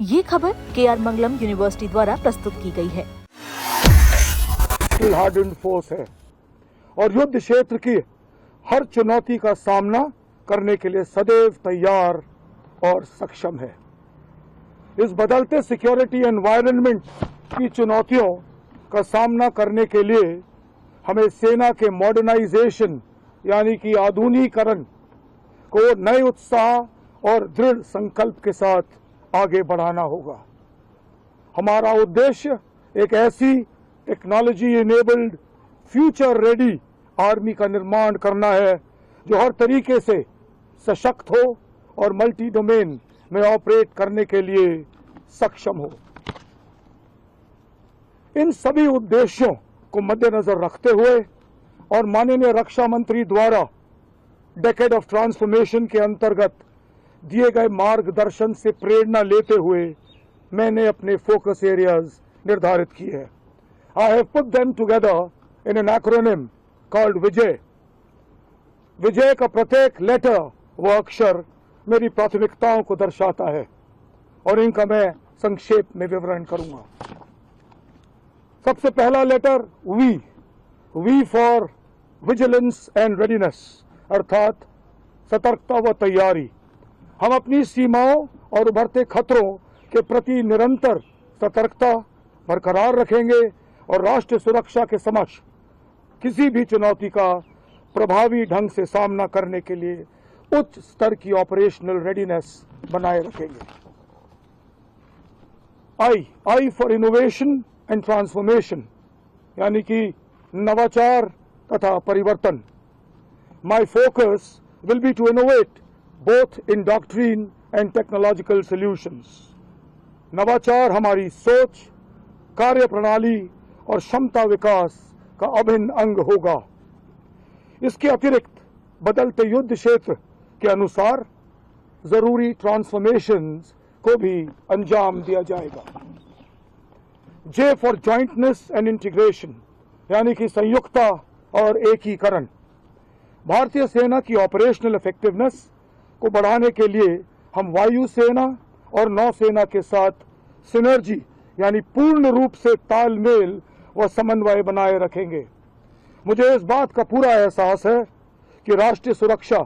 ये खबर KR मंगलम university द्वारा प्रस्तुत की गई है। हार्डन्ड फोर्स है और युद्ध क्षेत्र की हर चुनौती का सामना करने के लिए सदैव तैयार और सक्षम है। इस बदलते सिक्योरिटी एनवायरनमेंट की चुनौतियों का सामना करने के लिए हमें सेना के मॉडर्नाइजेशन यानी कि आधुनिकीकरण को नए उत्साह और दृढ़ संकल्प के साथ आगे बढ़ाना होगा। हमारा उद्देश्य एक ऐसी technology enabled future ready army का निर्माण करना है जो हर तरीके से सशक्त हो और मल्टी डोमेन में ऑपरेट करने के लिए सक्षम हो। इन सभी उद्देश्यों को मद्देनजर रखते हुए और माननीय रक्षा मंत्री द्वारा डेकेड ऑफ ट्रांसफॉर्मेशन के अंतर्गत दिए गए मार्गदर्शन से प्रेरणा लेते हुए मैंने अपने फोकस एरियाज निर्धारित किए हैं। I have put them together in an acronym called विजय। विजय का प्रत्येक लेटर व अक्षर मेरी प्राथमिकताओं को दर्शाता है और इनका मैं संक्षेप में विवरण करूंगा। सबसे पहला letter V for vigilance and readiness अर्थात सतर्कता व तैयारी। हम अपनी सीमाओं और उभरते खतरों के प्रति निरंतर सतर्कता बरकरार रखेंगे और राष्ट्रीय सुरक्षा के समक्ष किसी भी चुनौती का प्रभावी ढंग से सामना करने के लिए उच्च स्तर की ऑपरेशनल रेडीनेस बनाए रखेंगे। I for innovation and transformation यानी कि नवाचार तथा परिवर्तन। My focus will be to innovate both in doctrine and technological solutions. नवाचार हमारी सोच, कार्य प्रणाली और क्षमता विकास का अभिन्न अंग होगा। इसके अतिरिक्त बदलते युद्ध क्षेत्र के अनुसार जरूरी ट्रांसफॉर्मेशंस को भी अंजाम दिया जाएगा। J for jointness and integration यानी कि संयुक्ता और एकीकरण। भारतीय सेना की ऑपरेशनल इफेक्टिवनेस को बढ़ाने के लिए हम वायु सेना और नौसेना के साथ सिनर्जी यानी पूर्ण रूप से तालमेल व समन्वय बनाए रखेंगे। मुझे इस बात का पूरा एहसास है कि राष्ट्रीय सुरक्षा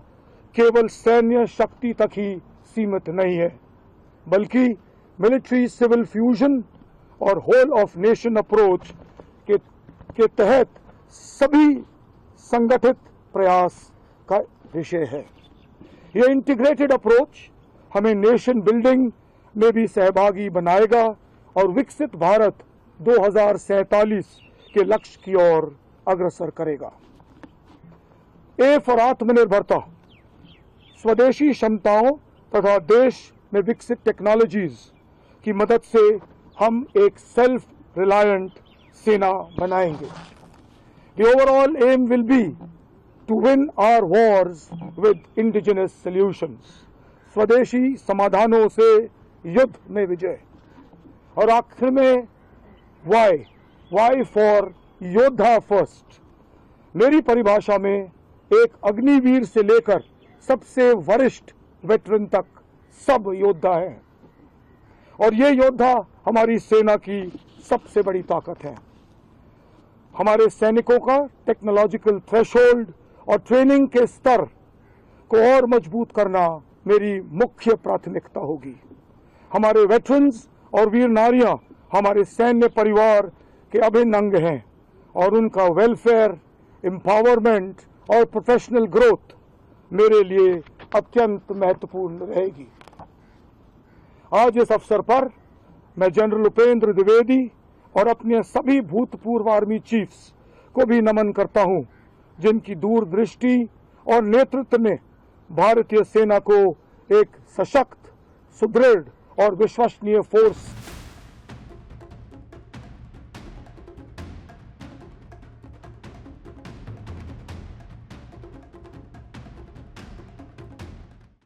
केवल सैन्य शक्ति तक ही सीमित नहीं है, बल्कि मिलिट्री सिविल फ्यूजन और होल ऑफ नेशन अप्रोच के तहत सभी संगठित प्रयास का विषय है। यह इंटीग्रेटेड अप्रोच हमें नेशन बिल्डिंग में भी सहभागी बनाएगा और विकसित भारत 2047 के लक्ष्य की ओर अग्रसर करेगा। ए फॉर आत्मनिर्भरता। स्वदेशी क्षमताओं तथा देश में विकसित टेक्नोलॉजीज की मदद से हम एक सेल्फ रिलायंट सेना बनाएंगे। The overall aim will be to win our wars with indigenous solutions. स्वदेशी समाधानों से युद्ध में विजय। और आखिर में वाई फॉर योद्धा फर्स्ट। मेरी परिभाषा में एक अग्निवीर से लेकर सबसे वरिष्ठ वेटरन तक सब योद्धा हैं और ये योद्धा हमारी सेना की सबसे बड़ी ताकत है। हमारे सैनिकों का टेक्नोलॉजिकल थ्रेशोल्ड और ट्रेनिंग के स्तर को और मजबूत करना मेरी मुख्य प्राथमिकता होगी। हमारे वेटरन्स और वीर नारियां हमारे सैन्य परिवार के अभिन्न अंग हैं और उनका वेलफेयर, एम्पावरमेंट और प्रोफेशनल ग्रोथ मेरे लिए अत्यंत महत्वपूर्ण रहेगी। आज इस अवसर पर मैं जनरल उपेंद्र द्विवेदी और अपने सभी भूतपूर्व आर्मी चीफ्स को भी नमन करता हूं, जिनकी दूरदृष्टि और नेतृत्व ने भारतीय सेना को एक सशक्त, सुदृढ़ और विश्वसनीय फोर्स